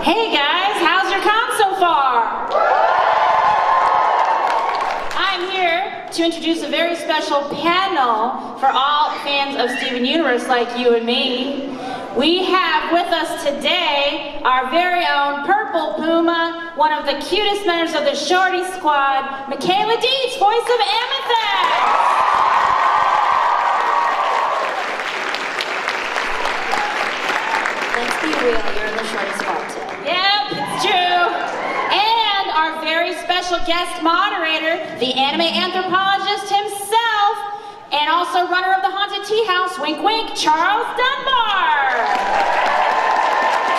Hey guys, how's your con so far? I'm here to introduce a very special panel for all fans of Steven Universe like you and me. We have with us today our very own Purple Puma, one of the cutest members of the Shorty Squad, Michaela Dietz, voice of Amethyst. Let's be real, you're in the Shorty Squad too. Yep, it's true. And our very special guest moderator, the anime anthropologist himself, and also runner of the Haunted Tea House, wink wink, Charles Dunbar.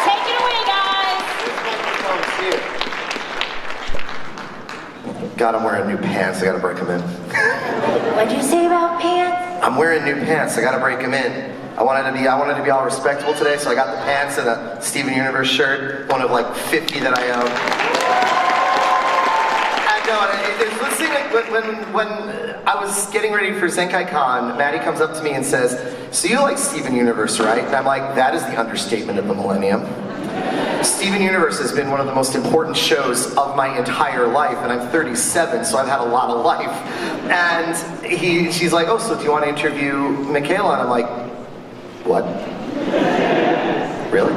Take it away, guys. God, I'm wearing new pants. I gotta break them in. What'd you say about pants? I'm wearing new pants. I gotta break them in. I wanted to be all respectable today, so I got the pants and a Steven Universe shirt, one of like 50 that I own. Let's see, when I was getting ready for Zenkaikon, Maddie comes up to me and says, "So you like Steven Universe, right?" And I'm like, that is the understatement of the millennium. Steven Universe has been one of the most important shows of my entire life, and I'm 37, so I've had a lot of life. And she's like, "Oh, so do you want to interview Michaela?" And I'm like, "What? Really?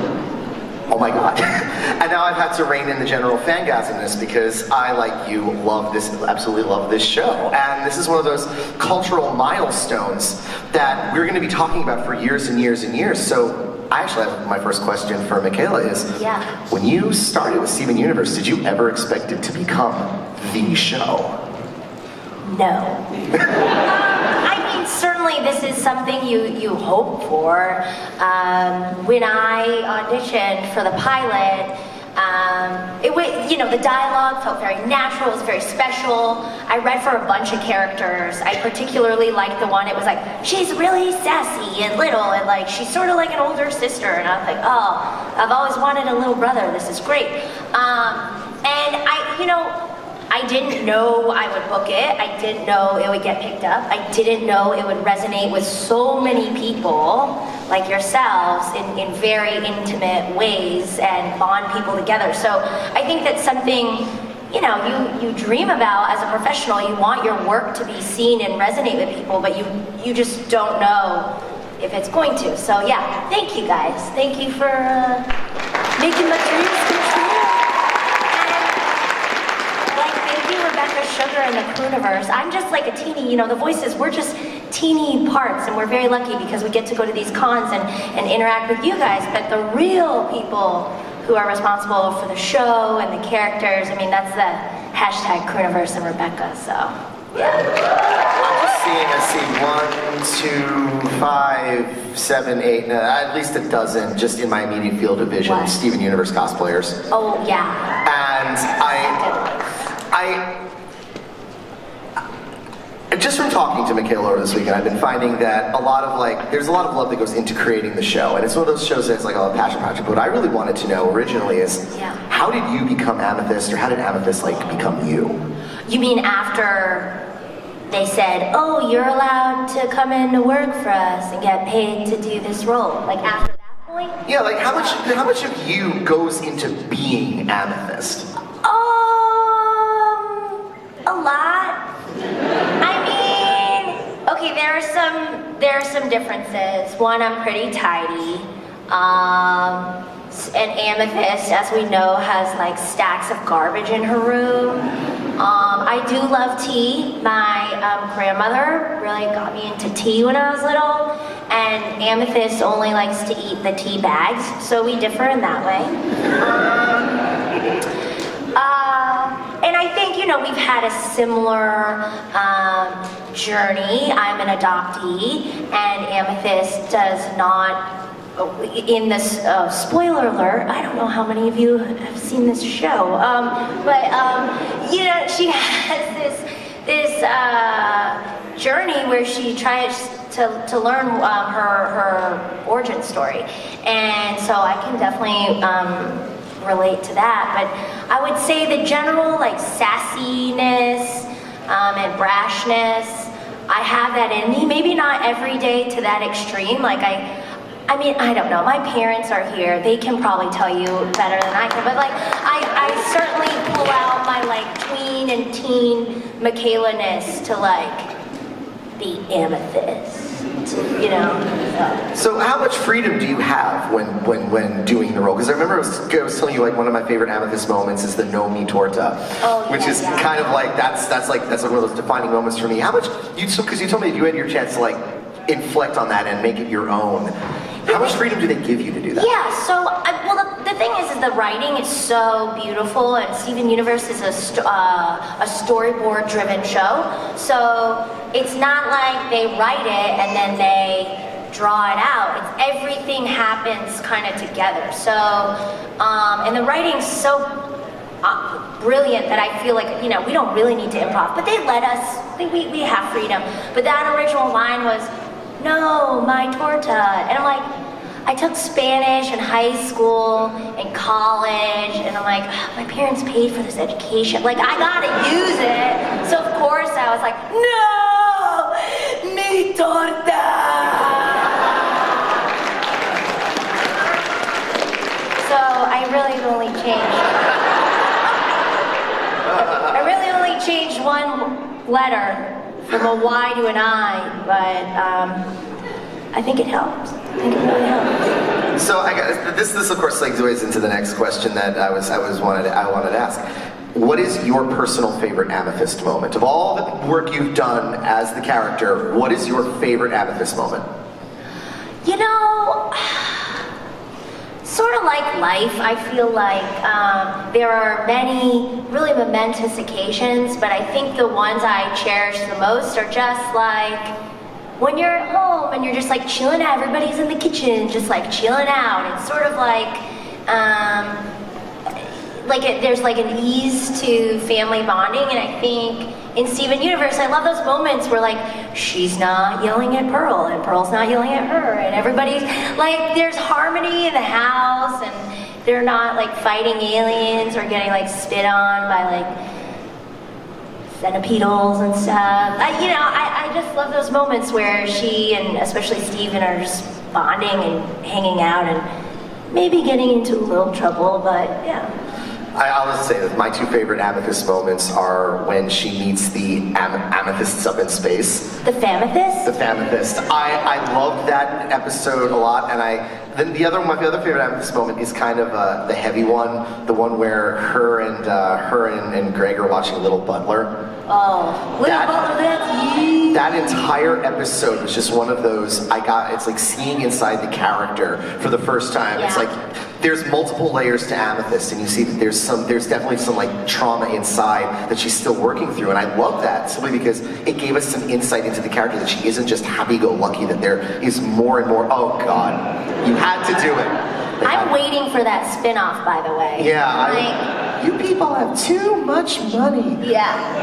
Oh my God." And now I've had to rein in the general fangasmness because I, like you, absolutely love this show. And this is one of those cultural milestones that we're going to be talking about for years and years and years. So I actually have my first question for Michaela is, when you started with Steven Universe, did you ever expect it to become the show? No. I mean, certainly this is something you hope for. When I auditioned for the pilot, the dialogue felt very natural, it was very special. I read for a bunch of characters. I particularly liked the one, it was like, she's really sassy and little, and like, she's sort of like an older sister, and I was like, oh, I've always wanted a little brother, this is great. And I didn't know I would book it. I didn't know it would get picked up. I didn't know it would resonate with so many people like yourselves in very intimate ways and bond people together. So I think that's something, you dream about as a professional. You want your work to be seen and resonate with people, but you just don't know if it's going to. So yeah, thank you guys. Thank you for making my dreams come true. Sugar in the Crooniverse. I'm just like a teeny, the voices, we're just teeny parts, and we're very lucky because we get to go to these cons and interact with you guys, but the real people who are responsible for the show and the characters, I mean, that's the hashtag Crooniverse and Rebecca, so, yeah. I'm just seeing, I see 1, 2, 5, 7, 8, at least a dozen just in my immediate field of vision, Steven Universe cosplayers. Oh, yeah. And just from talking to Michaela over this weekend, I've been finding that there's a lot of love that goes into creating the show, and it's one of those shows that's like a passion project. But what I really wanted to know originally is, how did you become Amethyst, or how did Amethyst become you? You mean after they said, "Oh, you're allowed to come in to work for us and get paid to do this role"? Like after that point? Yeah, like how much of you goes into being Amethyst? A lot. Okay, there are some differences. One, I'm pretty tidy. And Amethyst, as we know, has like stacks of garbage in her room. I do love tea. My grandmother really got me into tea when I was little, and Amethyst only likes to eat the tea bags, so we differ in that way. And I think, we've had a similar journey. I'm an adoptee, and Amethyst does not, in this, spoiler alert, I don't know how many of you have seen this show, but she has this journey where she tries to learn her origin story. And so I can definitely relate to that, but I would say the general sassiness and brashness, I have that in me. Maybe not every day to that extreme. I mean, I don't know. My parents are here. They can probably tell you better than I can. But like, I certainly pull out my like tween and teen Michaela-ness to like be Amethyst, you know. So how much freedom do you have when doing the role? Because I remember I was telling you like one of my favorite Amethyst moments is the "No Mi Torta," which is kind of like that's like one of those defining moments for me. How much because you told me you had your chance to like inflect on that and make it your own. How much freedom do they give you to do that? Yeah, so, well, the thing is the writing is so beautiful, and Steven Universe is a storyboard-driven show, so it's not like they write it and then they draw it out. It's everything happens kind of together. So, and the writing's so brilliant that I feel like, you know, we don't really need to improv, but they let us, we have freedom. But that original line was, "No, my torta." And I'm like, I took Spanish in high school and college, and I'm like, my parents paid for this education. Like, I gotta use it. So of course I was like, "No, mi torta." So I really only changed one letter from a Y to an I, but I think it helps. I think it really helps. So I got this of course segues into the next question that I wanted to ask. What is your personal favorite Amethyst moment? Of all the work you've done as the character, what is your favorite Amethyst moment? You know, sort of like life, I feel like there are many really momentous occasions, but I think the ones I cherish the most are just like when you're at home and you're just like chilling out, everybody's in the kitchen, just like chilling out. It's sort of like there's like an ease to family bonding, and I think in Steven Universe, I love those moments where like she's not yelling at Pearl and Pearl's not yelling at her, and everybody's like there's harmony in the house, and they're not like fighting aliens or getting like spit on by like centipedals and stuff. I just love those moments where she and especially Steven are just bonding and hanging out and maybe getting into a little trouble, but yeah. I'll just say that my two favorite Amethyst moments are when she meets the Amethysts up in space. The Famethyst? The Famethyst. I loved that episode a lot, and my other favorite Amethyst moment is kind of the heavy one, the one where her and Greg are watching Little Butler. Oh, Little Butler, that's you. That entire episode was just one of those. It's like seeing inside the character for the first time. Yeah. It's like there's multiple layers to Amethyst, and you see that there's definitely some like trauma inside that she's still working through, and I love that simply because it gave us some insight into the character, that she isn't just happy-go-lucky, that there is more and more. Oh God, you had to do it. I'm waiting for that spin-off, by the way. Yeah, you people have too much money. Yeah.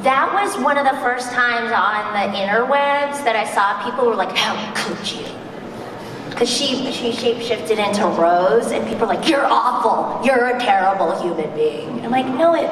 That was one of the first times on the interwebs that I saw people were like, "How could you?" Because she shape-shifted into Rose, and people were like, "You're awful. You're a terrible human being." I'm like, no, it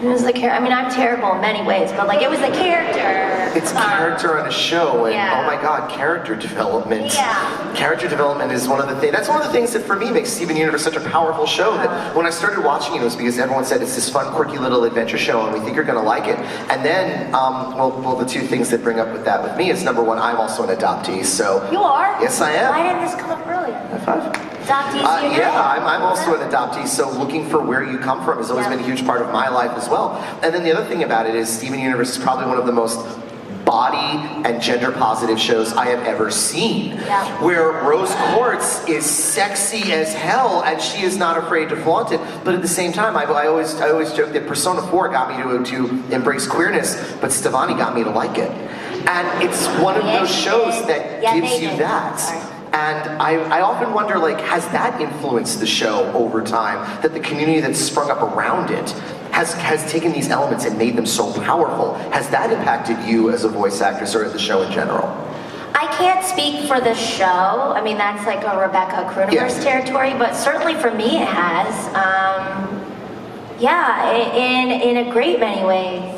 was the character. I mean, I'm terrible in many ways, but like it was the character. It's character on a show, and yeah. Oh my God, character development. Yeah. Character development is one of the things. That's one of the things that for me makes Steven Universe such a powerful show. That when I started watching it was because everyone said it's this fun, quirky little adventure show, and we think you're going to like it. And then, well, the two things that bring up with that with me is number one, I'm also an adoptee. So you are? Yes, I am. Why didn't this come up earlier? High five. Adoptees, yeah, I'm also an adoptee, so looking for where you come from has always been a huge part of my life as well. And then the other thing about it is Steven Universe is probably one of the most body and gender positive shows I have ever seen. Yeah. Where Rose Quartz is sexy as hell and she is not afraid to flaunt it, but at the same time I always joke that Persona 4 got me to embrace queerness, but Stevani got me to like it. And it's one of those shows that gives you that. Sorry. And I often wonder, like, has that influenced the show over time? That the community that's sprung up around it has taken these elements and made them so powerful. Has that impacted you as a voice actress or the show in general? I can't speak for the show. I mean, that's like a Rebecca Krooniverse territory, but certainly for me it has. In a great many ways.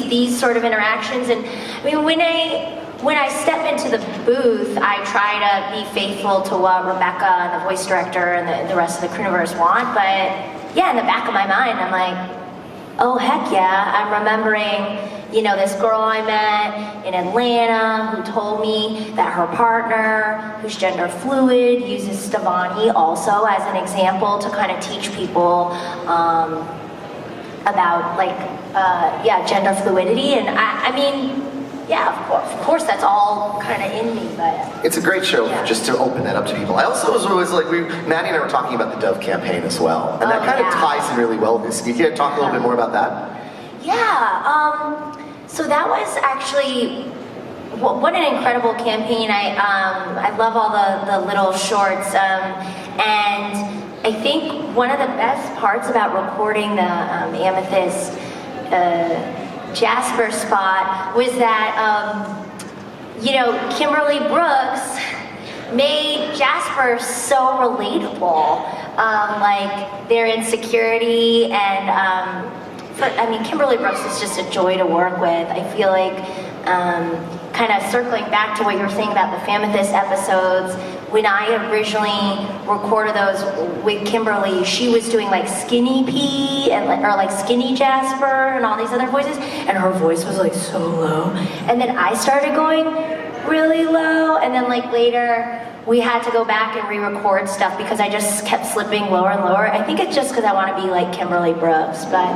These sort of interactions, and I mean, when when I step into the booth, I try to be faithful to what Rebecca and the voice director and the rest of the Crewniverse want, but yeah, in the back of my mind, I'm like, oh heck yeah, I'm remembering, you know, this girl I met in Atlanta who told me that her partner, who's gender fluid, uses Stevani also as an example to kind of teach people about like, gender fluidity. And I mean, yeah, of course that's all kind of in me, but... It's a great show just to open that up to people. I also was always like, Maddie and I were talking about the Dove campaign as well. And that kind of ties in really well with this. Can you talk a little bit more about that? Yeah, so that was actually, what an incredible campaign. I love all the little shorts. And I think one of the best parts about recording the Amethyst Jasper spot was that, you know, Kimberly Brooks made Jasper so relatable. Like their insecurity and, I mean, Kimberly Brooks is just a joy to work with. I feel like, kind of circling back to what you were saying about the Amethyst episodes, when I originally recorded those with Kimberly, she was doing like Skinny P and or like Skinny Jasper and all these other voices, and her voice was like so low. And then I started going really low, and then like later we had to go back and re-record stuff because I just kept slipping lower and lower. I think it's just because I want to be like Kimberly Brooks, but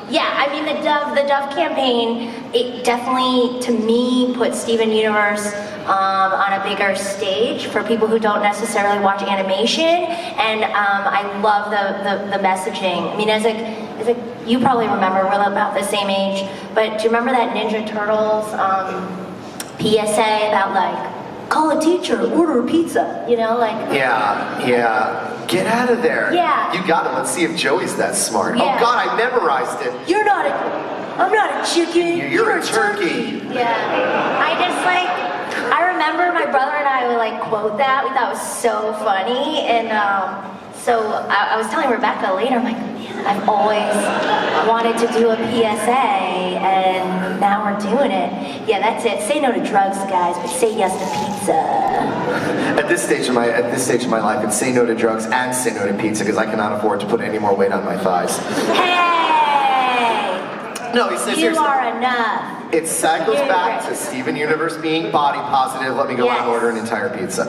yeah, I mean the Dove campaign, it definitely, to me, put Steven Universe on a bigger stage for people who don't necessarily watch animation, and I love the messaging. I mean, as a you probably remember, we're about the same age, but do you remember that Ninja Turtles PSA about like, call a teacher, order a pizza, you know, like... Yeah. Get out of there. Yeah. You got it. Let's see if Joey's that smart. Yeah. Oh God, I memorized it. I'm not a chicken. You're a turkey. Yeah. I remember my brother and I would like quote that. We thought it was so funny. And so I was telling Rebecca later, I'm like, man, I've always wanted to do a PSA, and now we're doing it. Yeah, that's it. Say no to drugs, guys, but say yes to pizza. At this stage of my life, it's say no to drugs and say no to pizza because I cannot afford to put any more weight on my thighs. Hey! No, he says you are enough. That goes back to Steven Universe being body positive. Let me go out and order an entire pizza.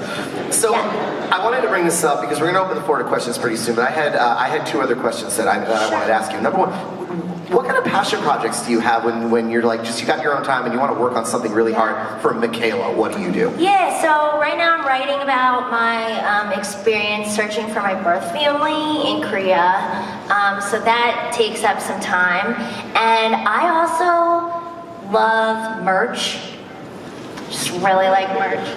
So I wanted to bring this up because we're going to open the floor to questions pretty soon. But I had two other questions that I wanted to ask you. Number one, what kind of passion projects do you have when you're like you got your own time and you want to work on something really hard for Michaela? What do you do? Yeah, so right now I'm writing about my experience searching for my birth family in Korea. So that takes up some time. And I also love merch. Just really like merch.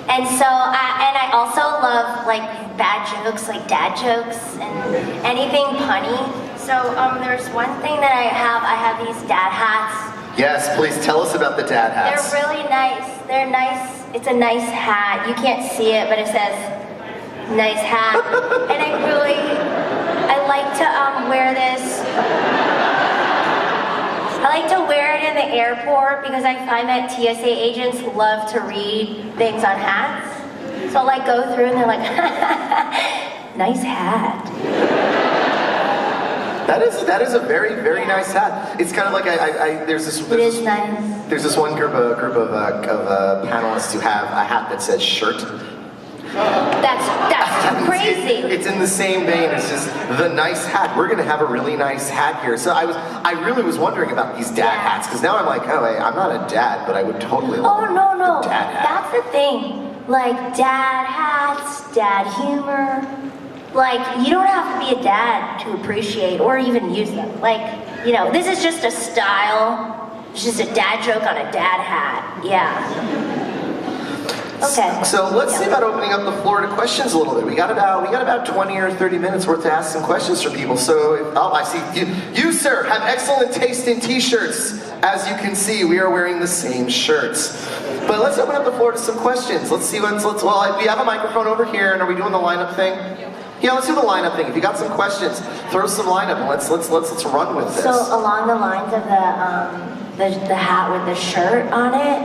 And so, I also love like bad jokes, like dad jokes and anything punny. So there's one thing that I have these dad hats. Yes, please tell us about the dad hats. They're really nice. They're nice. It's a nice hat. You can't see it, but it says nice hat. And I like to wear this. I like to wear it in the airport because I find that TSA agents love to read things on hats. So I'll like go through and they're like, nice hat. That is a very, very nice hat. It's kind of like there's this. It is nice. There's this one group of panelists who have a hat that says shirt. That's crazy. It's in the same vein. It's just the nice hat. We're gonna have a really nice hat here. So I really was wondering about these dad hats because now I'm like, oh wait, I'm not a dad, but I would totally love no. the dad hat. That's the thing. Like dad hats, dad humor. Like you don't have to be a dad to appreciate or even use them. Like, you know, this is just a style. It's just a dad joke on a dad hat. Yeah. Okay. So let's see about opening up the floor to questions a little bit. We got about 20 or 30 minutes worth to ask some questions for people. So I see you sir have excellent taste in t-shirts. As you can see, we are wearing the same shirts. But let's open up the floor to some questions. Let's see well, we have a microphone over here, and are we doing the lineup thing? Yeah, let's do the lineup thing. If you got some questions, throw some lineup and let's run with this. So along the lines of the the hat with the shirt on it.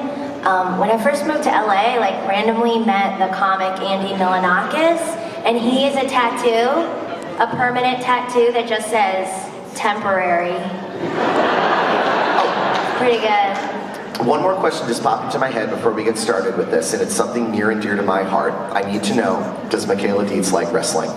When I first moved to LA, like randomly met the comic Andy Milonakis, and he has a tattoo, a permanent tattoo that just says temporary. Pretty good. One more question just popped into my head before we get started with this, and it's something near and dear to my heart. I need to know, does Michaela Dietz like wrestling?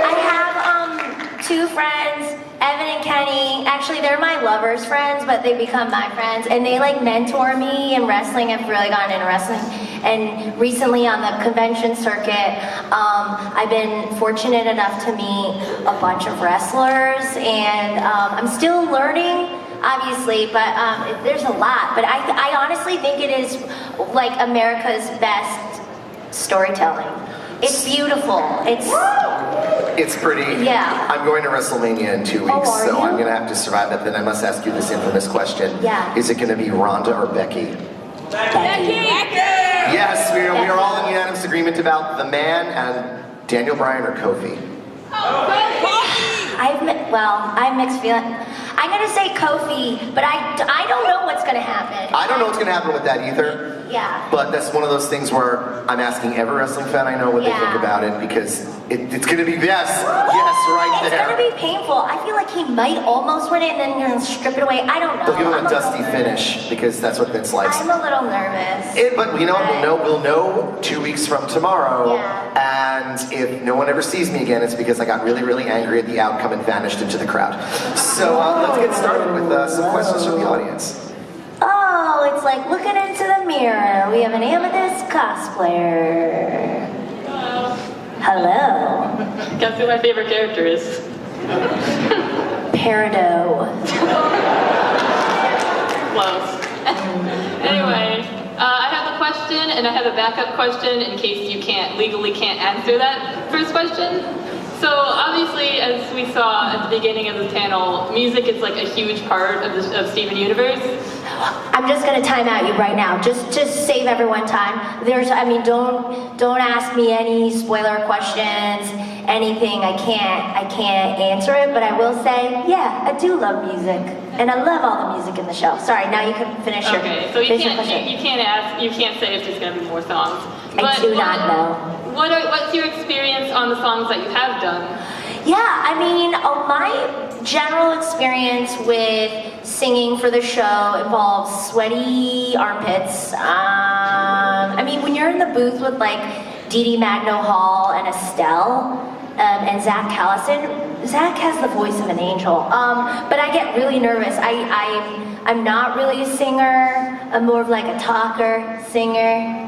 I have two friends, Evan and Kenny. Actually, they're my lovers' friends, but they become my friends, and they like mentor me in wrestling. I've really gotten into wrestling. And recently on the convention circuit, I've been fortunate enough to meet a bunch of wrestlers, and I'm still learning, obviously, but there's a lot. But I honestly think it is like America's best storytelling. It's beautiful. It's pretty. Yeah. I'm going to WrestleMania in 2 weeks, are so you? I'm going to have to survive that. Then I must ask you this infamous question. Yeah. Is it going to be Ronda or Becky? Becky. Yes, we are all in unanimous agreement about the man and Daniel Bryan or Kofi. I have mixed feelings. I'm gonna say Kofi, but I don't know what's gonna happen. I don't know what's going to happen with that either. Yeah. But that's one of those things where I'm asking every wrestling fan I know what they think about it, because it's going to be yes, right It's there. gonna be painful. I feel like he might almost win it and then gonna strip it away. I don't know. They'll give him I'm a dusty little finish nervous. because that's what Vince likes. I'm a little nervous. But you know what? We'll know 2 weeks from tomorrow. Yeah. And if no one ever sees me again, it's because I got really, really angry at the outcome and vanished into the crowd. So let's get started with some questions from the audience. Oh, it's like looking into the mirror. We have an Amethyst cosplayer. Hello. Guess who my favorite character is? Peridot. Close. Anyway, I have a question and I have a backup question in case you legally can't answer that first question. So obviously, as we saw at the beginning of the panel, music is like a huge part of Steven Universe. I'm just gonna time out you right now. Just save everyone time. Don't ask me any spoiler questions, anything. I can't answer it, but I will say, yeah, I do love music, and I love all the music in the show. Sorry, now you can finish your. Okay, so you finish your question. you can't say if there's gonna be more songs. I do not know. What's your experience on the songs that you have done? Yeah, my general experience with singing for the show involves sweaty armpits. When you're in the booth with like Dee Dee Magno-Hall and Estelle and Zach Callison, Zach has the voice of an angel. But I get really nervous. I'm not really a singer. I'm more of like a talker, singer.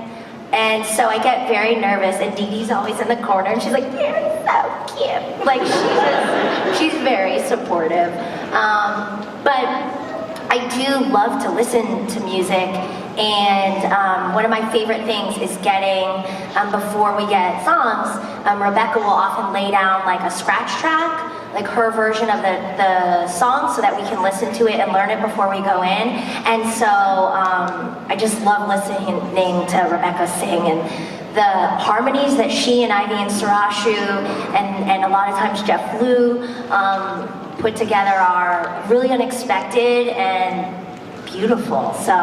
And so I get very nervous, and Dee Dee's always in the corner, and she's like, "You're so cute." Like she's very supportive. But I do love to listen to music, and one of my favorite things is getting, before we get songs, Rebecca will often lay down like a scratch track, like her version of the song, so that we can listen to it and learn it before we go in. And so I just love listening to Rebecca sing, and the harmonies that she and Ivy and Sarashu and a lot of times Jeff Liu put together are really unexpected and beautiful. So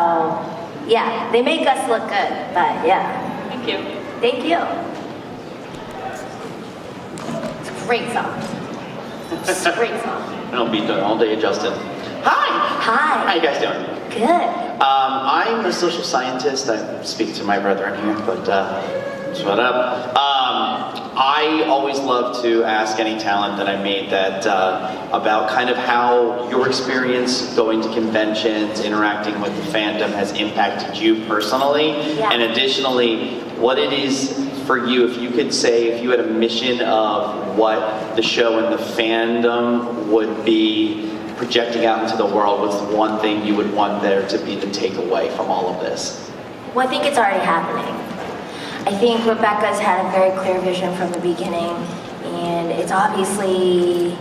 yeah, they make us look good, but yeah. Thank you. Thank you. It's a great song. It's a great song. I'll be done all day, Justin. Hi! Hi. How you guys doing? Good. I'm a social scientist. I speak to my brethren here, but shut up. I always love to ask any talent that I meet that about kind of how your experience going to conventions, interacting with the fandom has impacted you personally, Yeah. and additionally, what it is for you, if you could say, if you had a mission of what the show and the fandom would be projecting out into the world, what's the one thing you would want there to be the takeaway from all of this? Well, I think it's already happening. I think Rebecca's had a very clear vision from the beginning, and it's obviously,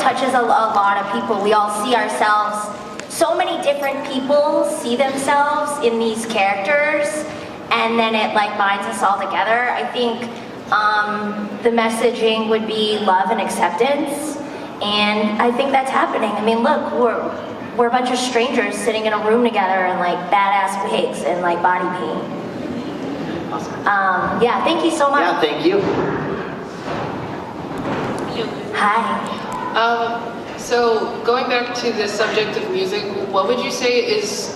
touches a lot of people. We all see ourselves, so many different people see themselves in these characters, and then it like binds us all together. I think the messaging would be love and acceptance. And I think that's happening. I mean, look, we're a bunch of strangers sitting in a room together in like badass wigs and like body paint. Yeah, thank you so much. Yeah, thank you. Hi. So going back to the subject of music, what would you say is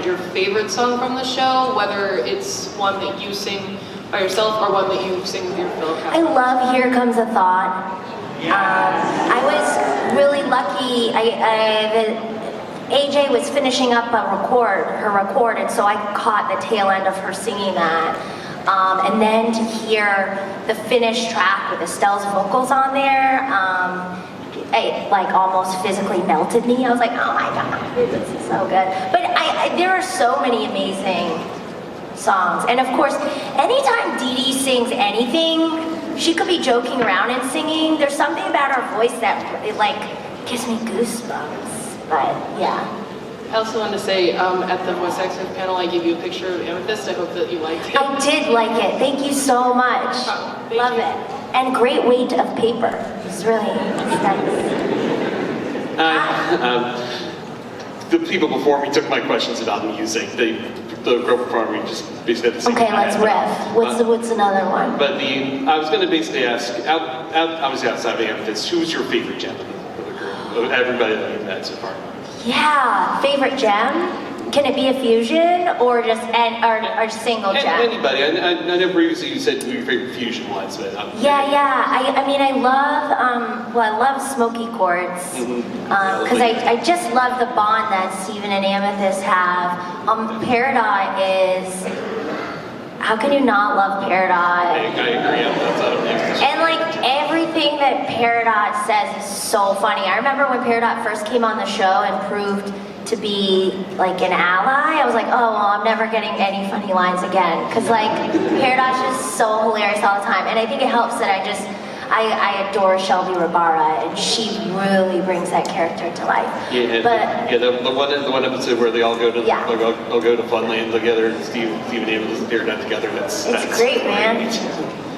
your favorite song from the show? Whether it's one that you sing by yourself or one that you sing with your fellow cast I love Here Comes a Thought. I was really lucky. AJ was finishing up her record, and so I caught the tail end of her singing that. And then to hear the finished track with Estelle's vocals on there, it like almost physically melted me. I was like, oh my god, this is so good. But there are so many amazing songs. And of course, anytime Dee Dee sings anything, she could be joking around and singing. There's something about her voice that it like gives me goosebumps. But yeah. I also wanted to say, at the voice acting panel, I gave you a picture of Amethyst. I hope that you liked it. I did like it. Thank you so much. Thank Love you. it. And great weight of paper. It's really nice. The people before me took my questions about music. The girl before me just basically had the same Okay, thing I let's had. riff. What's another one? But I was going to basically ask, obviously outside of Amethyst, who's your favorite gem of the group? Of everybody that you've met so far. Yeah, favorite gem? Can it be a fusion or just or single gem? Anybody. I know previously you said who your favorite fusion was, but Yeah. I mean, I love Smoky Chords because I just love the bond that Steven and Amethyst have. Peridot is. How can you not love Peridot? I agree. And like everything that Peridot says is so funny. I remember when Peridot first came on the show and proved to be like an ally, I was like, oh well, I'm never getting any funny lines again. Cause like Peridot's just so hilarious all the time. And I think it helps that I adore Shelby Rabara, and she really brings that character to life. The one episode where they all go to Yeah. all go to Funland together, and Steve and Amethyst appear down together. That's Great, man.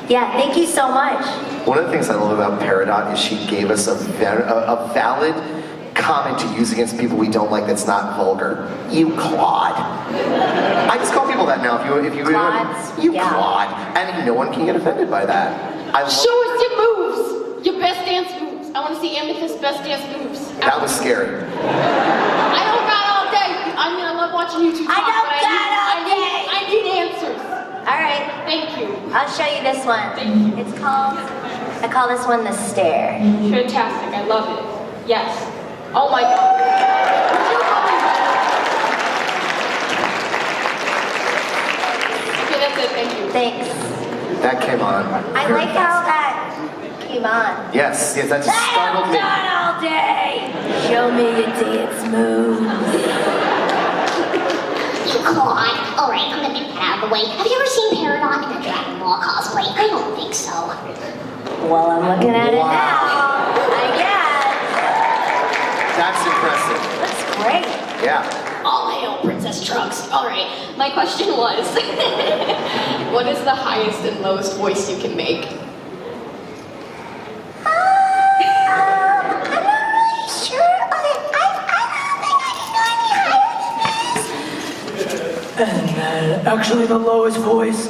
Yeah, thank you so much. One of the things I love about Peridot is she gave us a valid comment to use against people we don't like that's not vulgar. You clod. I just call people that now. If you Clods, you yeah. clod, and no one can get offended by that. Show us your moves, your best dance moves. I want to see Amethyst's best dance moves. That was scary. I don't got all day. I mean, I love watching you two talk, I don't but got all day. I need answers. All right, Thank you. I'll show you this one. Thank you. It's called, I call this one the stare. Fantastic. I love it. Yes. Oh my God. Okay, that's it. Thank you. Thanks. That came on. I like how that came on. Yes, that just startled me. Done all day. Show me your dance moves. You clod. Alright, I'm gonna get that out of the way. Have you ever seen Peridot in a Dragon Ball cosplay? I don't think so. Well, I'm looking at it now. I guess. That's impressive. Looks great. Yeah. All hail Princess Trunks. Alright, my question was, what is the highest and lowest voice you can make? I'm not really sure. Okay, I don't think I can go any higher than this. And then actually the lowest voice,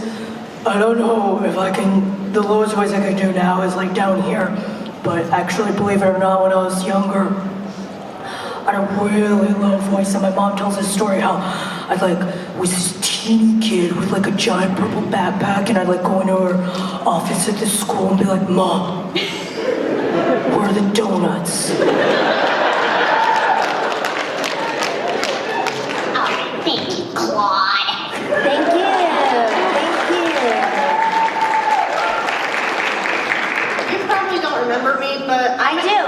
I don't know if I can, the lowest voice I can do now is like down here. But actually, believe it or not, when I was younger, I had a really low voice, and my mom tells this story how I was this teeny kid with like a giant purple backpack, and I'd like go into her office at the school and be like, Mom, where are the donuts? Alright, thank you, Claude. Thank you. You probably don't remember me, but I do.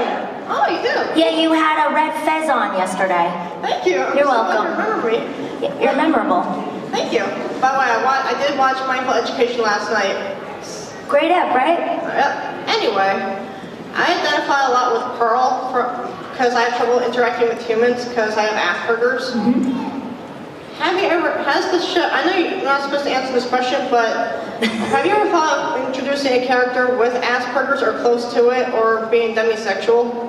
Oh, you do? Yeah, you had a red fez on yesterday. Thank you. I'm You're so glad welcome. You remember me. You're memorable. Thank you. By the way, I did watch Mindful Education last night. Great app, right? Yep. Anyway, I identify a lot with Pearl because I have trouble interacting with humans because I have Asperger's. has the show, I know you're not supposed to answer this question, but have you ever thought of introducing a character with Asperger's or close to it, or being demisexual?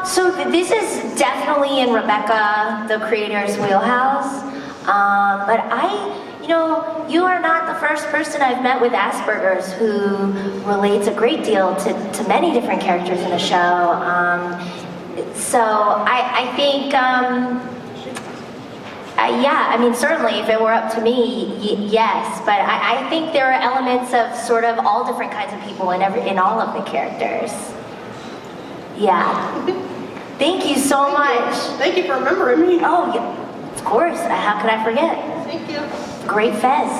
So this is definitely in Rebecca, the creator's wheelhouse. But you are not the first person I've met with Asperger's who relates a great deal to many different characters in the show. So I think, certainly if it were up to me, yes. But I think there are elements of sort of all different kinds of people in all of the characters. Yeah. Thank you so much. Thank you for remembering me. Oh, yeah, of course. How could I forget? Thank you. Great fez.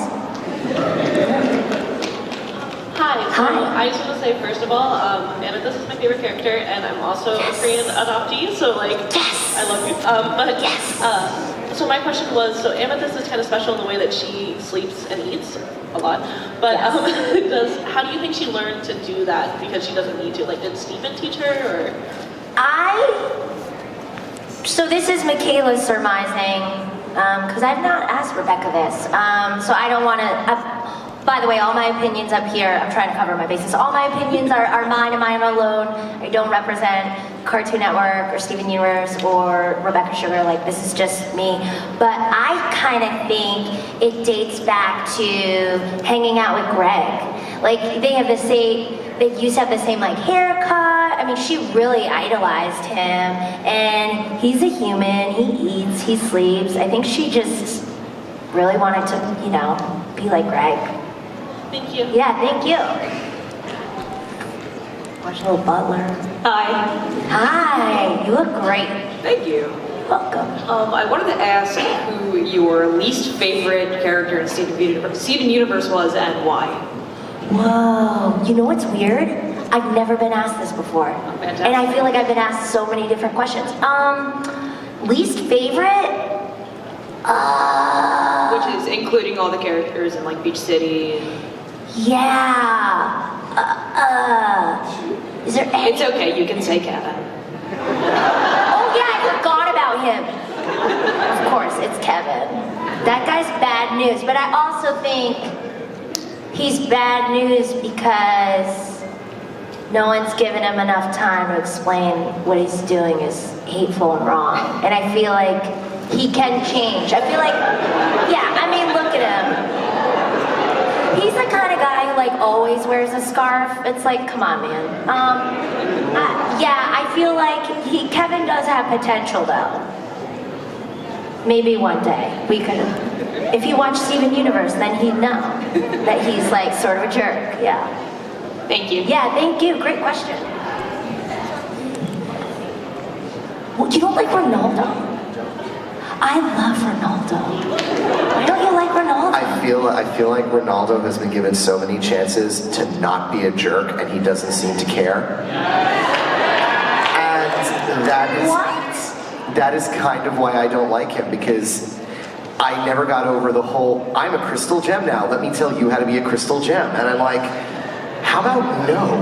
Hi. Hi. I just want to say, first of all, Amethyst is my favorite character, and I'm also a Korean adoptee, so Yes. I love you. So my question was, so Amethyst is kind of special in the way that she sleeps and eats a lot, but how do you think she learned to do that? Because she doesn't need to. Like, did Stephen teach her, or? So this is Michaela surmising, because I've not asked Rebecca this, so I don't want to. By the way, all my opinions up here, I'm trying to cover my bases. All my opinions are mine and mine alone. I don't represent Cartoon Network or Steven Universe or Rebecca Sugar. Like, this is just me. But I kind of think it dates back to hanging out with Greg. Like, they used to have the same like haircut. I mean, she really idolized him, and he's a human. He eats, he sleeps. I think she just really wanted to, be like Greg. Thank you. Yeah, thank you. Watch a little Butler. Hi. Hi, you look great. Thank you. Welcome. I wanted to ask who your least favorite character in Steven Universe was and why. Whoa, you know what's weird? I've never been asked this before. Oh, fantastic. And I feel like I've been asked so many different questions. Least favorite? Which is including all the characters in like Beach City. Yeah. Is there any? It's okay, you can say Kevin. Oh yeah, I forgot about him. Of course, it's Kevin. That guy's bad news, but I also think he's bad news because no one's given him enough time to explain what he's doing is hateful and wrong. And I feel like he can change. I feel like, look at him. He's the kind of guy who always wears a scarf. It's like, come on, man. I feel like Kevin does have potential though. Maybe one day we could, if he watched Steven Universe, then he'd know that he's sort of a jerk. Yeah. Thank you. Yeah, thank you. Great question. Well, you don't like Ronaldo? I love Ronaldo. Why don't you like Ronaldo? I feel like Ronaldo has been given so many chances to not be a jerk, and he doesn't seem to care. And that is kind of why I don't like him, because I never got over the whole, I'm a crystal gem now, let me tell you how to be a crystal gem. And I'm like, how about no?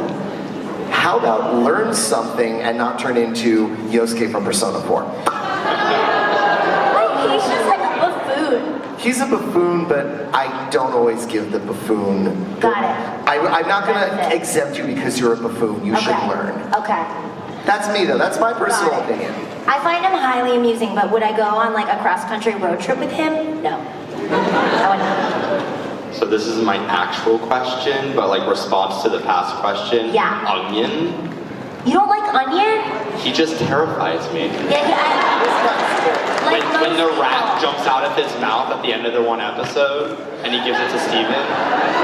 How about learn something and not turn into Yosuke from Persona 4? He's just like a buffoon. He's a buffoon, but I don't always give the buffoon. Got it. I'm not going to exempt you because you're a buffoon. You should learn. Okay. That's me, though. That's my personal opinion. I find him highly amusing, but would I go on a cross-country road trip with him? No. I would not. So this is my actual question, but response to the past question. Yeah. Onion? You don't like onion? He just terrifies me. Yeah, When the rat jumps out of his mouth at the end of the one episode, and he gives it to Steven.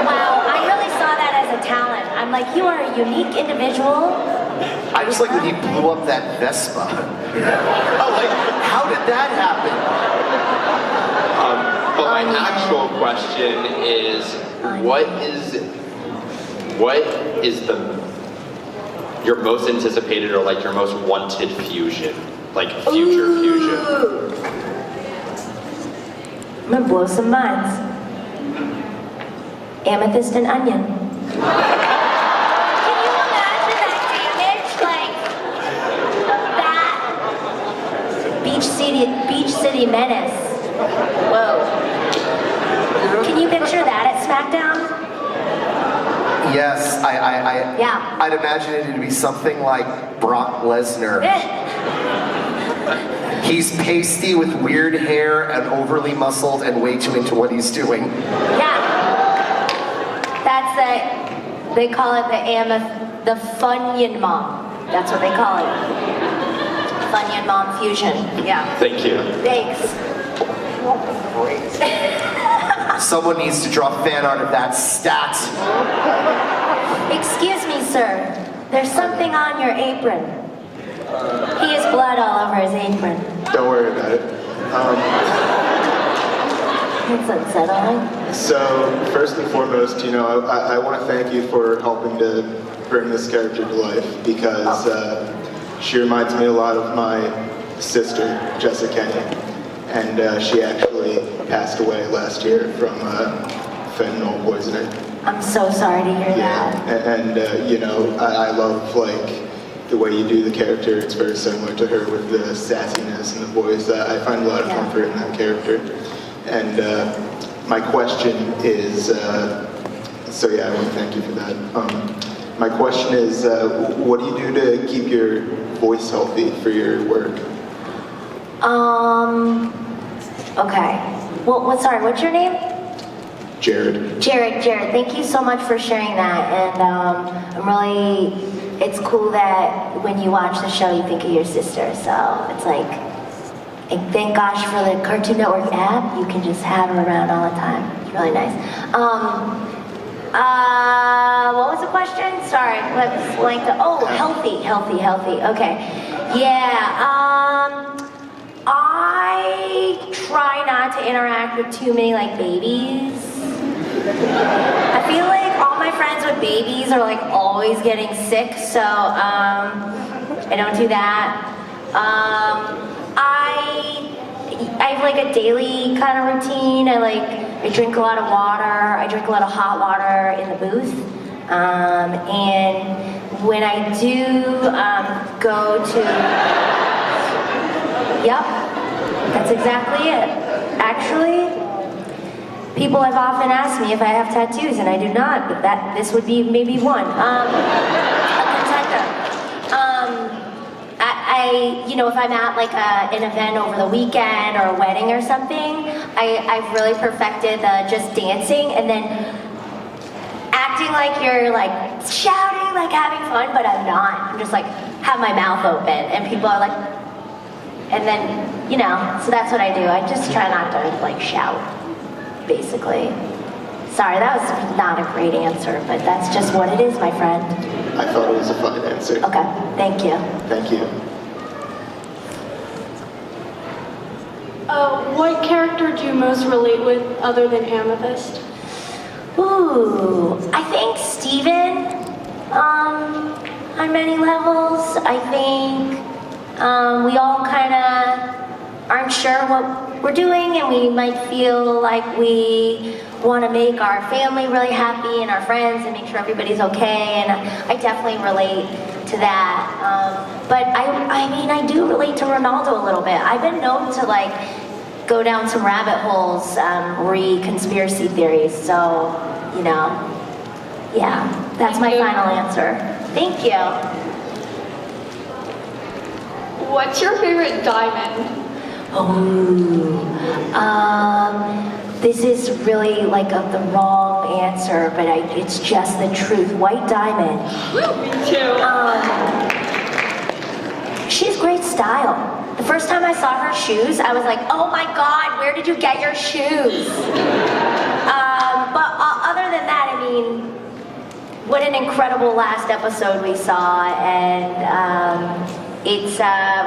Wow, I really saw that as a talent. I'm like, you are a unique individual. I just like when he blew up that Vespa. How did that happen? But my actual question is, what is your most anticipated or your most wanted fusion? Future fusion. I'm gonna blow some minds. Amethyst and onion. Can you imagine that damage? That Beach City in Beach City Menace. Whoa. Can you picture that at SmackDown? Yes, Yeah. I'd imagine it to be something like Brock Lesnar. He's pasty with weird hair and overly muscled and way too into what he's doing. Yeah. That's they call it the Funyun Mom. That's what they call it. Funyun Mom Fusion. Yeah. Thank you. Thanks. Someone needs to draw fan art of that stat. Excuse me, sir. There's something on your apron. He has blood all over his apron. Don't worry about it. It's unsettling. So, first and foremost, I want to thank you for helping to bring this character to life because she reminds me a lot of my sister, Jessica Kenny. And she actually passed away last year from fentanyl poisoning. I'm so sorry to hear that. And I love the way you do the character. It's very similar to her with the sassiness and the voice. I find a lot of comfort in that character. And my question is, I want to thank you for that. My question is, what do you do to keep your voice healthy for your work? Okay. Well, sorry, what's your name? Jared. Jared, thank you so much for sharing that. And it's cool that when you watch the show, you think of your sister. So it's like, and thank gosh for the Cartoon Network app. You can just have her around all the time. It's really nice. What was the question? Sorry, let's healthy. Okay. Yeah, I try not to interact with too many babies. I feel like all my friends with babies are always getting sick, so I don't do that. I have a daily kind of routine. I drink a lot of water. I drink a lot of hot water in the booth. And when I do go to, yep, that's exactly it. Actually, people have often asked me if I have tattoos, and I do not, but this would be maybe one. A contender. If I'm at an event over the weekend or a wedding or something, I've really perfected just dancing and then acting like you're shouting, having fun, but I'm not. I'm just have my mouth open, and people are and then, so that's what I do. I just try not to shout, basically. Sorry, that was not a great answer, but that's just what it is, my friend. I thought it was a fine answer. Okay, thank you. Thank you. What character do you most relate with other than Amethyst? Ooh, I think Steven, on many levels. I think we all kind of aren't sure what we're doing, and we might feel like we want to make our family really happy and our friends and make sure everybody's okay, and I definitely relate to that. But I do relate to Ronaldo a little bit. I've been known to go down some rabbit holes, re-conspiracy theories, so, yeah, that's my final answer. Thank you. What's your favorite diamond? This is really the wrong answer, but it's just the truth. White diamond. Me too. She has great style. The first time I saw her shoes, I was like, oh my God, where did you get your shoes? But other than that, what an incredible last episode we saw, and it's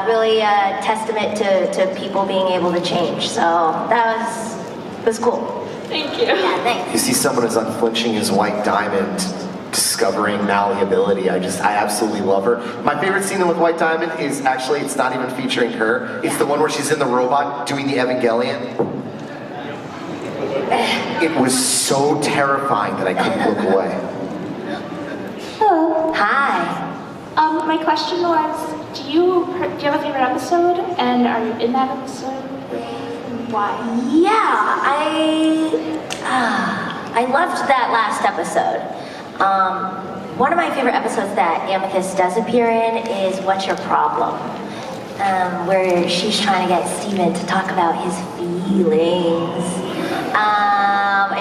really a testament to people being able to change. So that was cool. Thank you. Yeah, thanks. You see someone as unflinching as White Diamond discovering malleability. I absolutely love her. My favorite scene with White Diamond is actually, it's not even featuring her. It's the one where she's in the robot doing the Evangelion. It was so terrifying that I couldn't look away. Hello. Hi. My question was, do you have a favorite episode? And are you in that episode? Why? Yeah, I loved that last episode. One of my favorite episodes that Amethyst does appear in is What's Your Problem? Where she's trying to get Steven to talk about his feelings.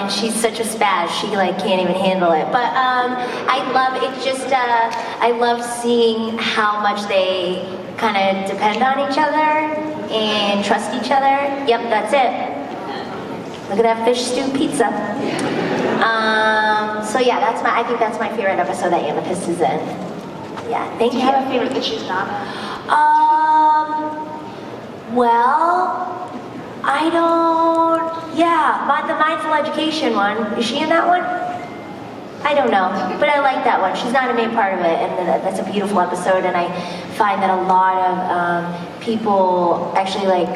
And she's such a spaz, she can't even handle it. But I love it. I love seeing how much they kind of depend on each other and trust each other. Yep, that's it. Look at that fish stew pizza. So yeah, I think that's my favorite episode that Amethyst is in. Yeah, thank you. Do you have a favorite that she's not in? Well, I don't, the mindful education one. Is she in that one? I don't know, but I like that one. She's not a main part of it, and that's a beautiful episode, and I find that a lot of people, actually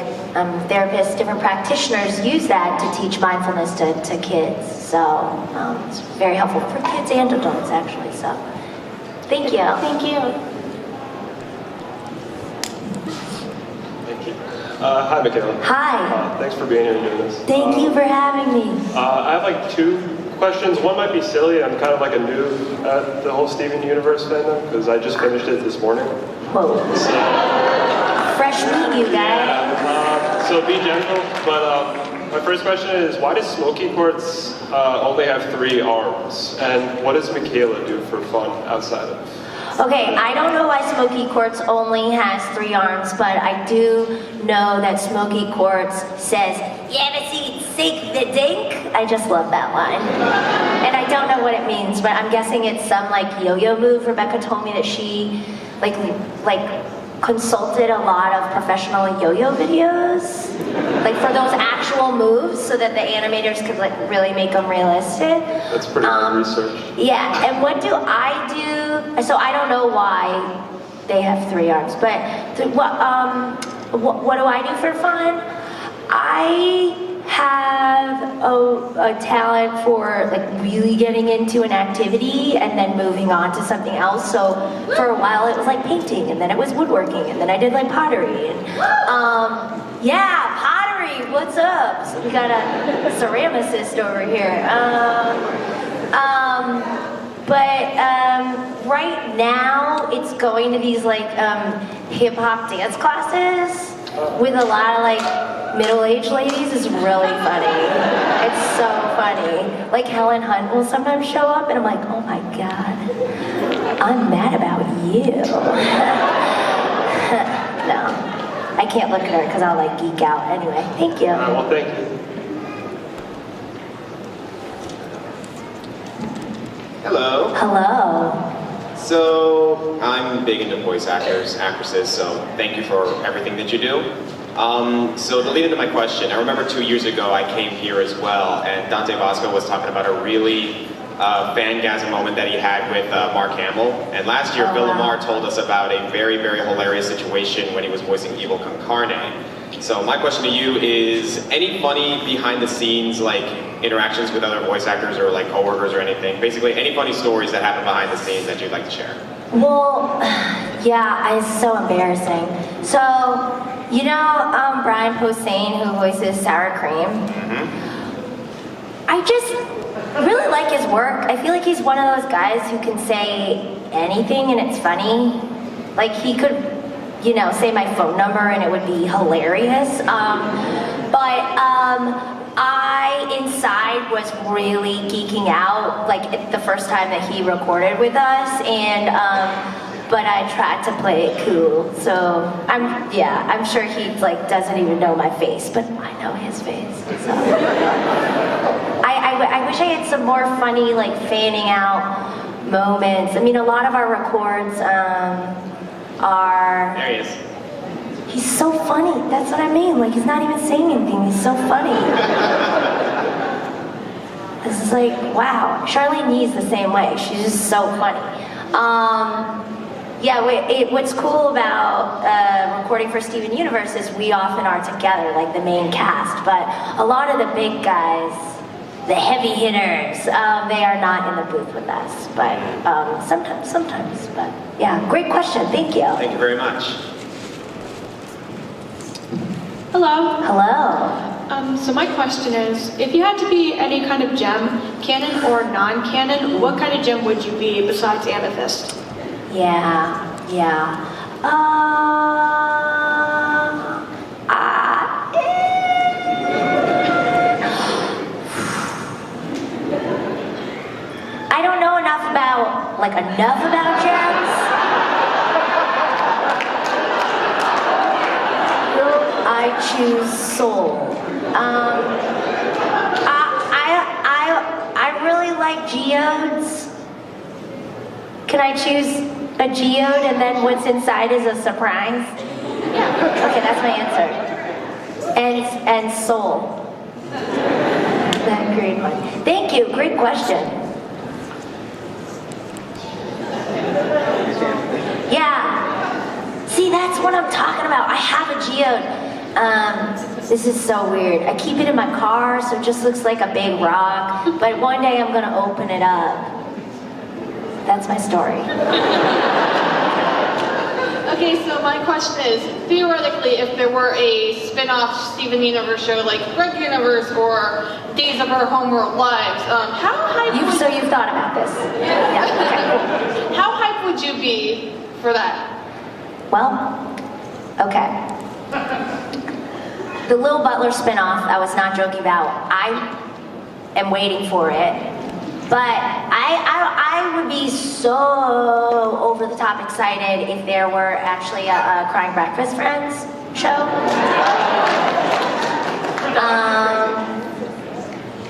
therapists, different practitioners use that to teach mindfulness to kids. So it's very helpful for kids and adults, actually, so thank you. Thank you. Hi, Michaela. Hi. Thanks for being here and doing this. Thank you for having me. I have two questions. One might be silly. I'm kind of a noob at the whole Steven Universe fandom because I just finished it this morning. Whoa. So, fresh meat, you guys. Yeah, so be gentle. But my first question is, why does Smoky Quartz only have 3 arms? And what does Michaela do for fun outside of? Okay, I don't know why Smoky Quartz only has 3 arms, but I do know that Smoky Quartz says, "You ever seen Sink the Dink?" I just love that line. And I don't know what it means, but I'm guessing it's some yo-yo move. Rebecca told me that she consulted a lot of professional yo-yo videos, for those actual moves, so that the animators could really make them realistic. That's pretty good research. Yeah, and what do I do? So I don't know why they have 3 arms, but what do I do for fun? I have a talent for really getting into an activity and then moving on to something else. So for a while it was painting, and then it was woodworking, and then I did pottery. And yeah, pottery. What's up? So we got a ceramicist over here. Right now it's going to these hip hop dance classes with a lot of middle-aged ladies. Is really funny. It's so funny. Helen Hunt will sometimes show up and I'm like, oh my god, I'm mad about you. No, I can't look at her because I'll geek out. Anyway, thank you. Well, thank you. Hello. Hello. So, I'm big into voice actresses, so thank you for everything that you do. So to lead into my question, I remember 2 years ago I came here as well, and Dante Bosco was talking about a really fangasm moment that he had with Mark Hamill. And last year, Bill Lamar told us about a very, very hilarious situation when he was voicing Evil Con Carne. So my question to you is, any funny behind the scenes interactions with other voice actors or coworkers or anything? Basically, any funny stories that happen behind the scenes that you'd like to share? Well, yeah, it's so embarrassing. So, Brian Posehn, who voices Sour Cream, I just really like his work. I feel like he's one of those guys who can say anything and it's funny. He could, say my phone number and it would be hilarious. I, inside, was really geeking out, the first time that he recorded with us, and, but I tried to play it cool, so I'm sure he, doesn't even know my face, but I know his face, so. I wish I had some more funny, fanning out moments. I mean, a lot of our records, are... There he is. He's so funny. That's what I mean. He's not even saying anything. He's so funny. This is wow. Charlene Yee's the same way. She's just so funny. What's cool about recording for Steven Universe is we often are together, the main cast. But a lot of the big guys, the heavy hitters. They are not in the booth with us, but sometimes. But yeah, great question. Thank you. Thank you very much. Hello. Hello. So my question is, if you had to be any kind of gem, canon or non-canon, what kind of gem would you be besides Amethyst? Yeah. I don't know enough about gems. I choose soul. I really like geodes. Can I choose a geode and then what's inside is a surprise? Yeah. Okay, that's my answer. And soul. That great one. Thank you. Great question. Yeah. See, that's what I'm talking about. I have a geode. This is so weird. I keep it in my car, so it just looks like a big rock. But one day I'm gonna open it up. That's my story. Okay, so my question is, theoretically, if there were a spin-off Steven Universe show like Red Universe or Days of Our Homeworld Lives, how hype So you've thought about this? Yeah, okay, cool. How hype would you be for that? Well, okay. The Lil Butler spinoff, I was not joking about. I am waiting for it. But I would be so over the top excited if there were actually a Crying Breakfast Friends show.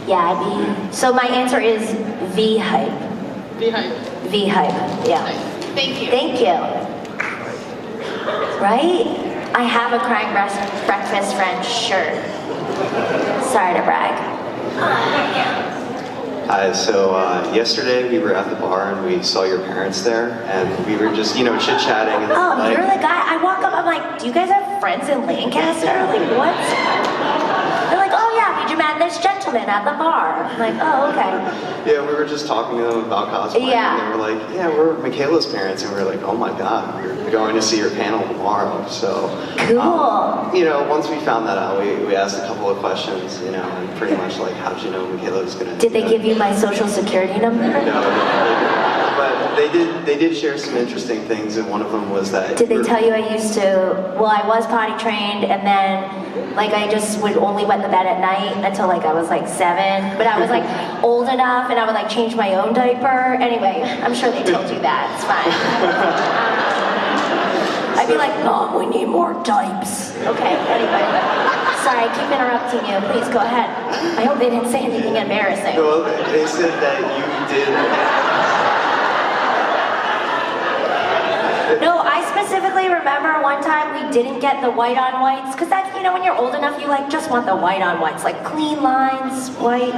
Yeah, I'd be. So my answer is V hype. V hype. V hype. Yeah. Thank you. Thank you. Right? I have a Crying Breakfast Friends shirt. Sorry to brag. Yesterday we were at the bar and we saw your parents there, and we were just, chit-chatting. And Oh, you're the guy. I walk up, I'm like, do you guys have friends in Lancaster? Like, what? They're like, oh yeah, we just met this gentleman at the bar. I'm like, oh, okay. Yeah, we were just talking to them about cosplay, Yeah. and they were like, yeah, we're Michaela's parents, and we were like, oh my god, we're going to see your panel tomorrow, so. Cool. Once we found that out, we asked a couple of quesds, and pretty much like, how'd you know Michaela was going to Did they give you my social security number? No, but they did share some interesting things, and one of them was that. Did they tell you I I was potty trained, and then, I just would only wet the bed at night until, I was, 7. But I was, old enough, and I would, change my own diaper. Anyway, I'm sure they told you that. It's fine. I'd be like, Mom, we need more diapers. Okay, anyway. Sorry, I keep interrupting you. Please, go ahead. I hope they didn't say anything embarrassing. Well, they said that you did. No, I specifically remember one time we didn't get the white on whites, because that's, when you're old enough, you just want the white on whites, clean lines, white,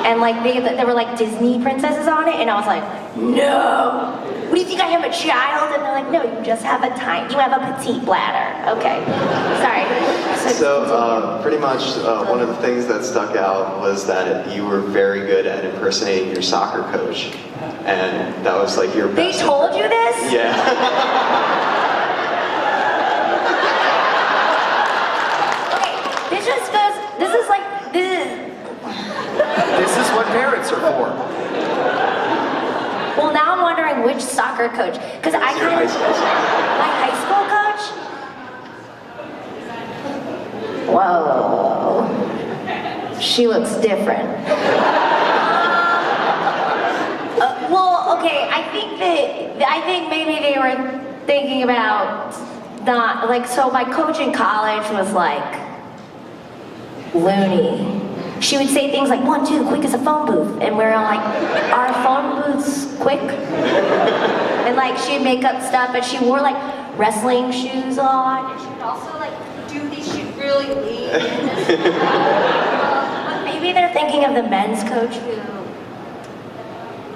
and there were Disney princesses on it, and I was like, no, what do you think I am, a child? And they're like, no, you just have you have a petite bladder. Okay, sorry. So pretty much one of the things that stuck out was that you were very good at impersonating your soccer coach, and that was your best. They told you this? Yeah. This is what parents are for. Well, now I'm wondering which soccer coach, because I kind of, my high school coach? Whoa, she looks different. Okay, I think maybe they were thinking about so my coach in college was loony. She would say things like, 1, 2, quick as a phone booth. And we're all like, are phone booths quick? And she'd make up stuff, but she wore wrestling shoes on. And she would also do these shoes really lean. But maybe they're thinking of the men's coach who,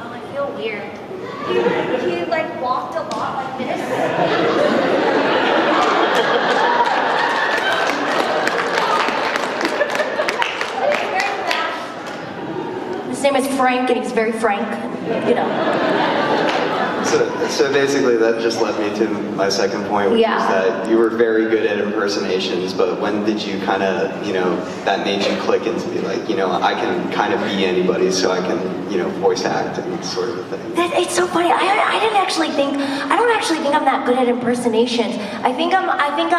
I feel weird. He walked a lot like this. name is Frank, and he's very frank, you know. So basically that just led me to my second point, which is that you were very good at impersonations, but when did you kind of, that made you click into be like, I can kind of be anybody, so I can, voice act and sort of a thing. It's so funny. I don't actually think I'm that good at impersonations. I think I'm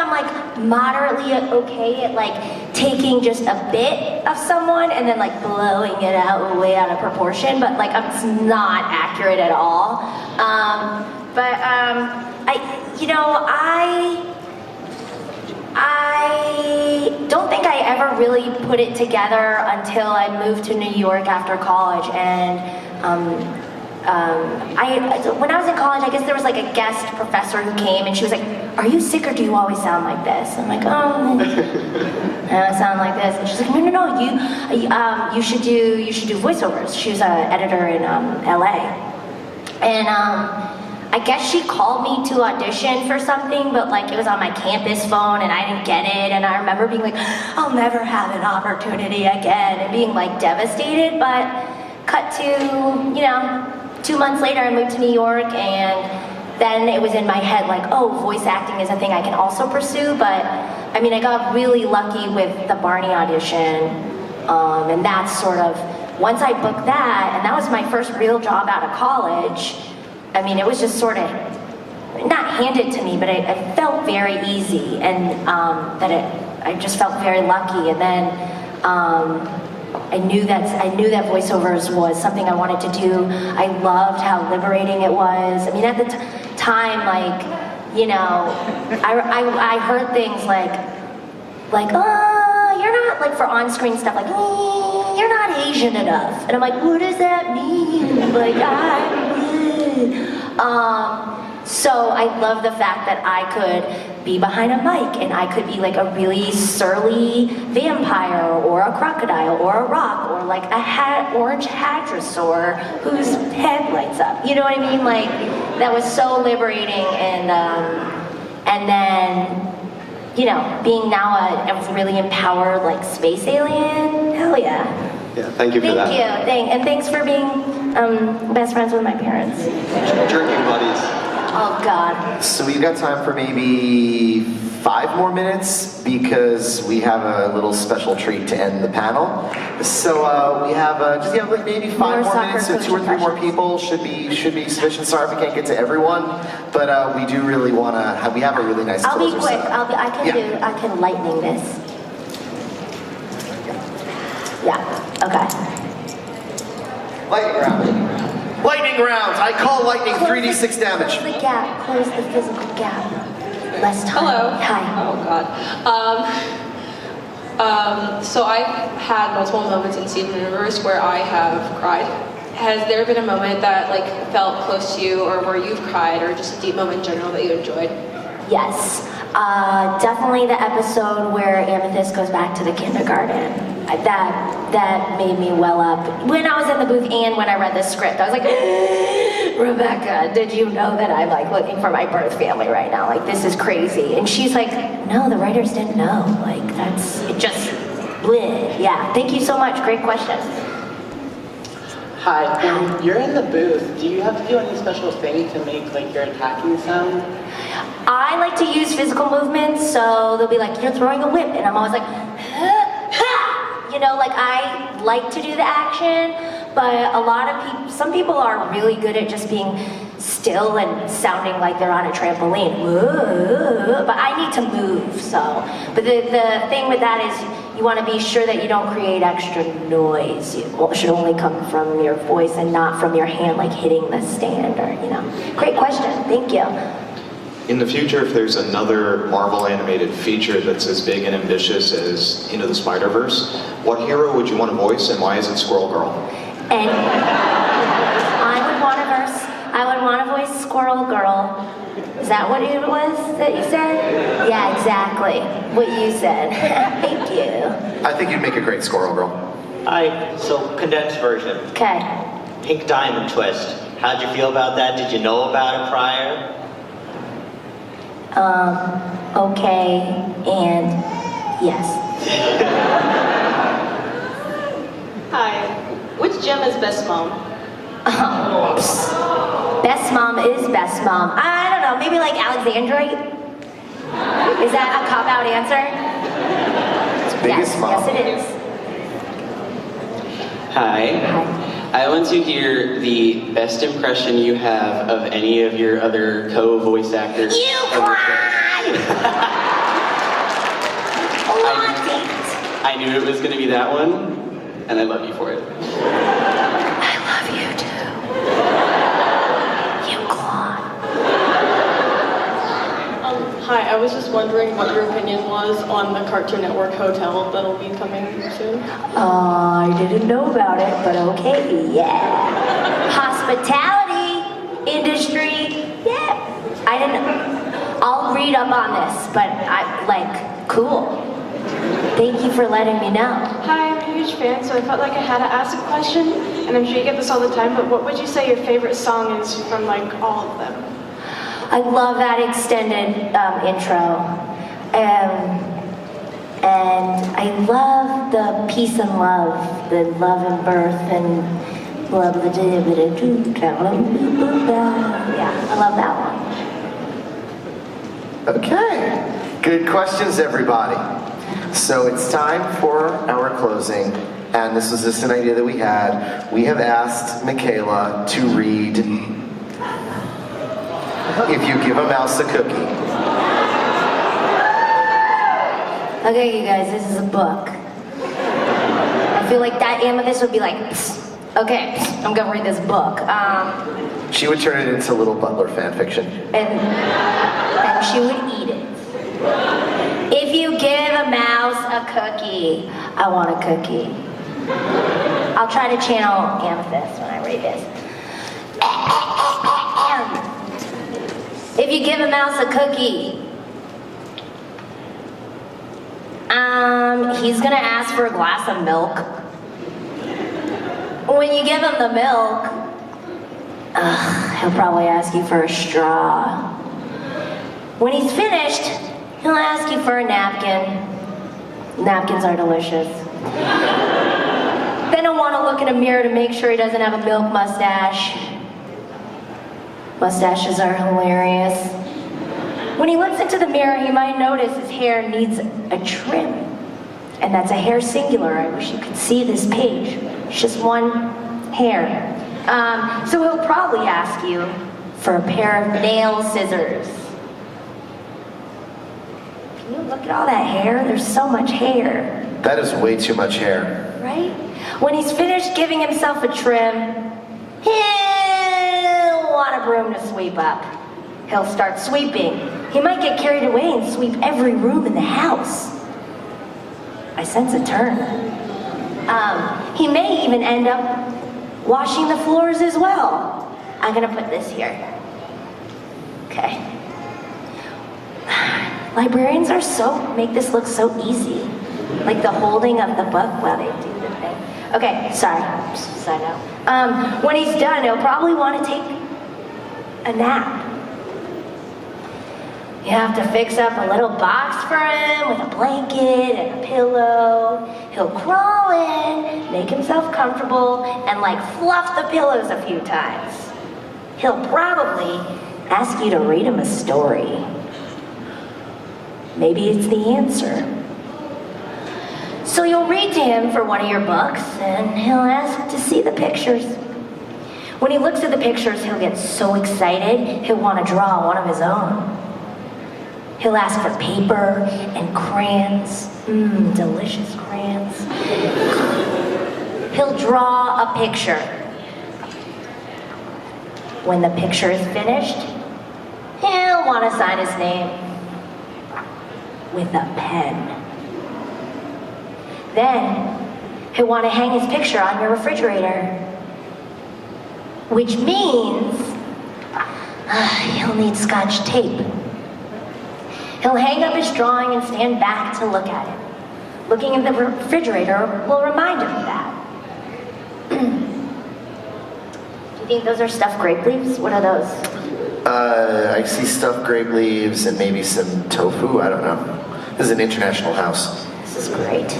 like moderately okay at like taking just a bit of someone and then like blowing it out way out of proportion, but like I'm not accurate at all. I don't think I ever really put it together until I moved to New York after college, and when I was in college, I guess there was like a guest professor who came, and she was like, "Are you sick or do you always sound like this?" I'm like, "Oh, I sound like this." And she's like, "No, you should do voiceovers." She was an editor in LA, and I guess she called me to audition for something, but like it was on my campus phone and I didn't get it, and I remember being like, I'll never have an opportunity again, and being like devastated. But cut to, 2 months later I moved to New York, and then it was in my head like, oh, voice acting is a thing I can also pursue. But I mean, I got really lucky with the Barney audition, and that's sort of, once I booked that, and that was my first real job out of college, I mean, it was just sort of, not handed to me, but it felt very easy, and I just felt very lucky. And then I knew that voiceovers was something I wanted to do. I loved how liberating it was. I mean, at the time, like, I heard things like, oh, you're not, like for on-screen stuff, like, you're not Asian enough. And I'm like, what does that mean? Like, so I love the fact that I could be behind a mic and I could be like a really surly vampire or a crocodile or a rock or like a orange hadrosaur whose head lights up. You know what I mean? Like, that was so liberating. And then, being now a really empowered like space alien, hell yeah. Yeah, thank you for that. Thank you. And thanks for being best friends with my parents. Drinking buddies. Oh, God. So we've got time for maybe 5 more minutes because we have a little special treat to end the panel. So we have like maybe 5 more minutes, so 2 or 3 more people should be sufficient. Sorry if we can't get to everyone, but we do really want to. We have a really nice. I'll be closer quick. set. I can lightning this. Yeah. Okay. Lightning round. Lightning rounds. I call lightning 3d6 damage. Close the gap. Close the physical gap. Less time. Hello. Hi. Oh God. So I've had multiple moments in Steven Universe where I have cried. Has there been a moment that like felt close to you, or where you've cried, or just a deep moment in general that you enjoyed? Yes. Definitely the episode where Amethyst goes back to the kindergarten. That made me well up. When I was in the booth and when I read the script, I was like, Rebecca, did you know that I'm like looking for my birth family right now? Like, this is crazy. And she's like, no, the writers didn't know. Like, it just, bleh. Yeah, thank you so much. Great question. Hi, when you're in the booth, do you have to do any special thing to make like your attacking sound? I like to use physical movements, so they'll be like, you're throwing a whip, and I'm always like, like I like to do the action, but some people are really good at just being still and sounding like they're on a trampoline. Whoa, but I need to move, so. But the thing with that is you want to be sure that you don't create extra noise. It should only come from your voice and not from your hand, like hitting the stand or, Great question, thank you. In the future, if there's another Marvel animated feature that's as big and ambitious as Into the Spider-Verse, what hero would you want to voice and why is it Squirrel Girl? And I would want to voice Squirrel Girl. Is that what it was that you said? Yeah, exactly. What you said. Thank you. I think you'd make a great Squirrel Girl. Hi, so condensed version. Okay. Pink Diamond Twist. How'd you feel about that? Did you know about it prior? Okay, and yes. Hi. Which gem is best mom? Best mom is best mom. I don't know, maybe like Alexandrite? Is that a cop-out answer? It's biggest mom. Yes, it is. Hi. I want to hear the best impression you have of any of your other co-voice actors. You cried! I knew it was going to be that one, and I love you for it. I love you too. You claw. Hi, I was just wondering what your opinion was on the Cartoon Network hotel that'll be coming soon. I didn't know about it, but okay, yeah. Hospitality industry, yeah. I didn't. I'll read up on this, but cool. Thank you for letting me know. Hi, I'm a huge fan, so I felt like I had to ask a question, and I'm sure you get this all the time, but what would you say your favorite song is from all of them? I love that extended intro. And I love the peace and love, the love and birth and love the yeah, I love that one. Okay. Good questions, everybody. So it's time for our closing. And this was just an idea that we had. We have asked Michaela to read If You Give a Mouse a Cookie. Okay, you guys, this is a book. I feel like that Amethyst would be like, psst, okay, psst, I'm gonna read this book. She would turn it into little Butler fan fiction. And she would eat it. If you give a mouse a cookie, I want a cookie. I'll try to channel Amethyst when I read this. If you give a mouse a cookie, he's gonna ask for a glass of milk. When you give him the milk, he'll probably ask you for a straw. When he's finished, he'll ask you for a napkin. Napkins are delicious. Then he'll want to look in a mirror to make sure he doesn't have a milk mustache. Mustaches are hilarious. When he looks into the mirror, he might notice his hair needs a trim. And that's a hair singular. I wish you could see this page. It's just one hair. So he'll probably ask you for a pair of nail scissors. Can you look at all that hair? There's so much hair. That is way too much hair. Right? When he's finished giving himself a trim, he'll want a broom to sweep up. He'll start sweeping. He might get carried away and sweep every room in the house. I sense a turn. He may even end up washing the floors as well. I'm gonna put this here. Okay. Librarians make this look so easy. Like the holding of the book while they do the thing. Okay, sorry, just side note. When he's done, he'll probably want to take a nap. You have to fix up a little box for him with a blanket and a pillow. He'll crawl in, make himself comfortable, and fluff the pillows a few times. He'll probably ask you to read him a story. Maybe it's the answer. So you'll read to him for one of your books, and he'll ask to see the pictures. When he looks at the pictures, he'll get so excited, he'll want to draw one of his own. He'll ask for paper and crayons. Delicious crayons. He'll draw a picture. When the picture is finished, he'll want to sign his name with a pen. Then, he'll want to hang his picture on your refrigerator. Which means, he'll need Scotch tape. He'll hang up his drawing and stand back to look at it. Looking at the refrigerator will remind him of that. Do you think those are stuffed grape leaves? What are those? I see stuffed grape leaves and maybe some tofu, I don't know. This is an international house. This is great.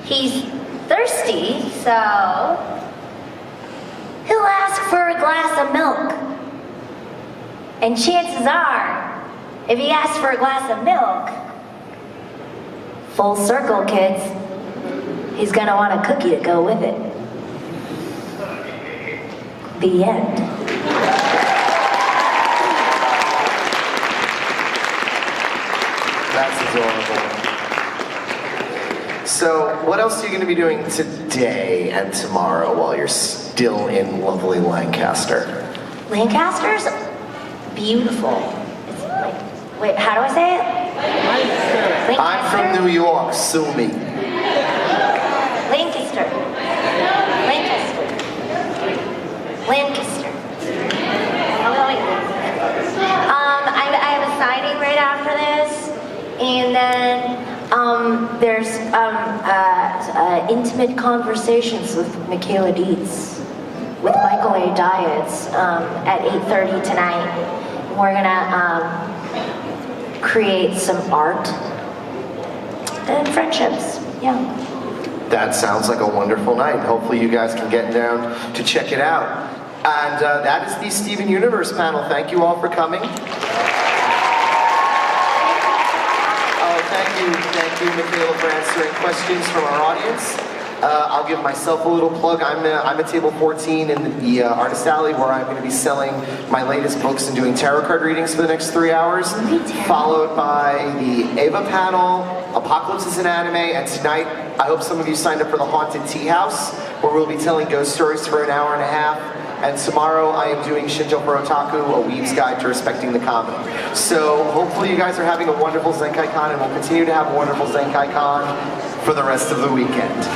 He's thirsty, so He'll ask for a glass of milk. And chances are, if he asks for a glass of milk, full circle, kids, he's gonna want a cookie to go with it. The end. That's adorable. So, what else are you going to be doing today and tomorrow while you're still in lovely Lancaster? Lancaster's beautiful. It's like, wait, how do I say it? Lancaster. I'm from New York, sue me. Lancaster. Lancaster. Lancaster. I have a signing right after this, and then there's intimate conversations with Michaela Dietz, with Michaela Dietz at 8:30 tonight. We're gonna create some art and friendships. Yeah. That sounds like a wonderful night. Hopefully you guys can get down to check it out. And that is the Steven Universe panel. Thank you all for coming. Thank you, Michaela, for answering questions from our audience. I'll give myself a little plug. I'm at table 14 in the Artist Alley, where I'm going to be selling my latest books and doing tarot card readings for the next 3 hours, followed by the Ava panel, Apocalypse is an Anime, and tonight I hope some of you signed up for the Haunted Tea House, where we'll be telling ghost stories for an hour and a half. And tomorrow I am doing Shinto for Otaku, a weeb's guide to respecting the common. So hopefully you guys are having a wonderful Zenkaikon, and we'll continue to have a wonderful Zenkaikon for the rest of the weekend.